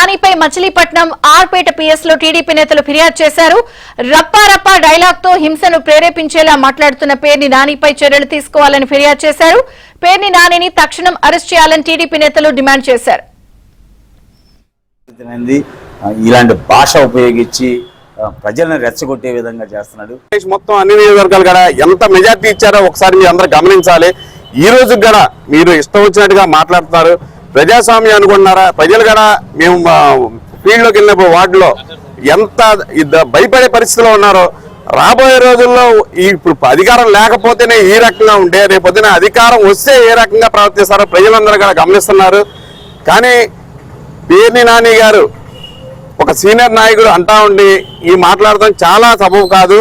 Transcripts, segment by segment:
నానిపై Machilipatnam Arpeta PS లో TDP నేతలు ఫిర్యాదు చేశారు. రప్పారప్పా డైలాగ్ తో హింసను ప్రేరేపించేలా మాట్లాడుతున్న పేర్ని నానిపై చర్యలు తీసుకోవాలని ఫిర్యాదు చేశారు. పేర్ని నానిని తక్షణం అరెస్ట్ చేయాలని టీడీపీ నేతలు డిమాండ్ చేశారు. ఇలాంటి భాష ఉపయోగించి ప్రజలను రెచ్చగొట్టే విధంగా చేస్తున్నాడు. మొత్తం అన్ని నియోజకవర్గాలు కూడా ఎంత మెజార్టీ ఇచ్చారో ఒకసారి మీరు అందరూ గమనించాలి. ఈ రోజు కూడా మీరు ఇష్టం వచ్చినట్టుగా మాట్లాడుతున్నారు. ప్రజాస్వామ్యం అనుకుంటున్నారా? ప్రజలు కూడా మేము ఫీల్డ్ లోకి వెళ్ళినప్పుడు వార్డులో ఎంత భయపడే పరిస్థితిలో ఉన్నారో, రాబోయే రోజుల్లో ఇప్పుడు అధికారం లేకపోతేనే ఈ రకంగా ఉంటే రేపొద్దున అధికారం వస్తే ఏ రకంగా ప్రవర్తిస్తారో ప్రజలందరూ కూడా గమనిస్తున్నారు. కానీ పేర్ని నాని గారు ఒక సీనియర్ నాయకుడు అంటా ఉండి ఈ మాట్లాడటం చాలా సబబు కాదు.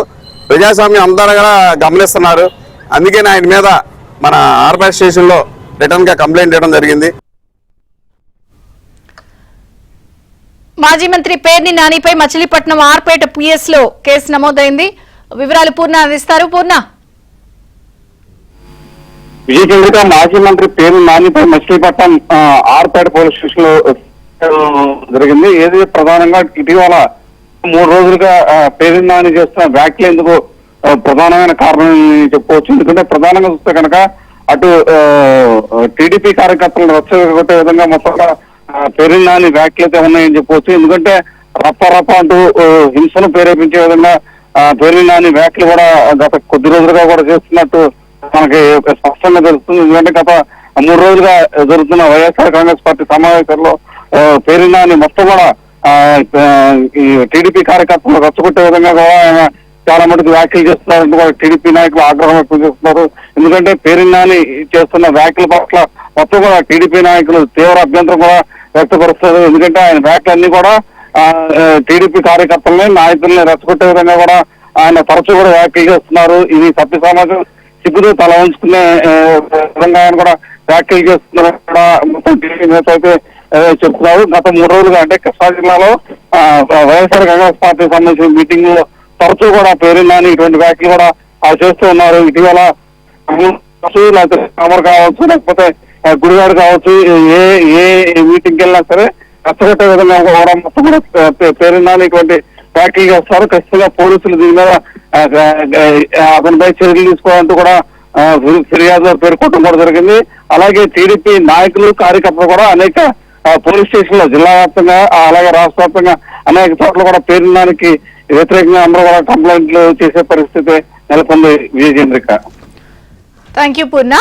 ప్రజాస్వామ్యం అందరూ కూడా గమనిస్తున్నారు. అందుకే ఆయన మీద మన ఆర్బర్ స్టేషన్ లో రిటర్న్ గా కంప్లైంట్ చేయడం జరిగింది. మాజీ మంత్రి పేర్ని నానిపై మచిలీపట్నం ఆర్పేట పిఎస్ లో కేసు నమోదైంది. వివరాలు పూర్ణ అందిస్తారు. పూర్ణ. విజయచంద్రిక మాజీ మంత్రి పేర్ని నానిపై మచిలీపట్నం ఆర్పేట పోలీస్ స్టేషన్ లో జరిగింది. ఏది ప్రధానంగా ఇటీవల 3 రోజులుగా పేర్ని నాని చేస్తున్న వ్యాఖ్యలు ఎందుకు ప్రధానమైన కారణం చెప్పుకోవచ్చు. ఎందుకంటే ప్రధానంగా చూస్తే కనుక అటు టీడీపీ కార్యకర్తలను రెచ్చగొట్టే విధంగా మొత్తంగా పేర్ని నాని వ్యాఖ్యలు అయితే ఉన్నాయని చెప్పవచ్చు. ఎందుకంటే రప్ప అంటూ హింసను ప్రేరేపించే విధంగా పేర్ని నాని వ్యాఖ్యలు కూడా గత కొద్ది రోజులుగా కూడా చేస్తున్నట్టు మనకి స్పష్టంగా తెలుస్తుంది. ఎందుకంటే గత 3 రోజులుగా జరుగుతున్న వైఎస్ఆర్ కాంగ్రెస్ పార్టీ సమావేశాల్లో పేర్ని నాని మొత్తం కూడా ఈ టీడీపీ కార్యకర్తలు రెచ్చగొట్టే విధంగా కూడా చాలా మటుకు వ్యాఖ్యలు చేస్తున్నారంటూ కూడా టీడీపీ నాయకులు ఆగ్రహం వ్యక్తం చేస్తున్నారు. ఎందుకంటే పేర్ని నాని చేస్తున్న వ్యాఖ్యల పట్ల మొత్తం కూడా టీడీపీ నాయకులు తీవ్ర అభ్యంతరం కూడా వ్యక్తపరుస్తారు. ఎందుకంటే ఆయన వ్యాఖ్యలన్నీ కూడా టీడీపీ కార్యకర్తలని నాయకుల్ని రెచ్చగొట్టే విధంగా కూడా ఆయన తరచూ కూడా వ్యాఖ్యలు చేస్తున్నారు. ఇది సభ్య సమాజం సిగ్గుతో తల ఉంచుకునే విధంగా ఆయన కూడా వ్యాఖ్యలు చేస్తున్నారు కూడా మొత్తం టీడీపీ నేత అయితే చెప్తున్నారు. గత 3 రోజులుగా అంటే కృష్ణా జిల్లాలో వైఎస్ఆర్ కాంగ్రెస్ పార్టీకి సంబంధించిన మీటింగ్ లో తరచూ కూడా పేర్ని నాని ఇటువంటి వ్యాఖ్యలు కూడా చేస్తూ ఉన్నారు. ఇటీవల లేకపోతే కామర్ కావచ్చు, లేకపోతే గుడివాడు కావచ్చు, ఏ మీటింగ్కి వెళ్ళినా సరే రెచ్చగొట్టే విధంగా కూడా మొత్తం కూడా పేర్ని నాని ఇటువంటి వ్యాఖ్యలు చేస్తారు. ఖచ్చితంగా పోలీసులు దీని మీద అతనిపై చర్యలు తీసుకోవాలంటూ కూడా ఫిర్యాదులో పేర్కొనడం కూడా జరిగింది. అలాగే టీడీపీ నాయకులు కార్యకర్తలు కూడా అనేక పోలీస్ స్టేషన్ లో జిల్లా వ్యాప్తంగా అలాగే రాష్ట్ర వ్యాప్తంగా అనేక చోట్ల కూడా పేర్ని నానికి వ్యతిరేకంగా అందరూ కూడా కంప్లైంట్లు చేసే పరిస్థితి నెలకొంది. విజయచంద్రిక. Thank you Purna.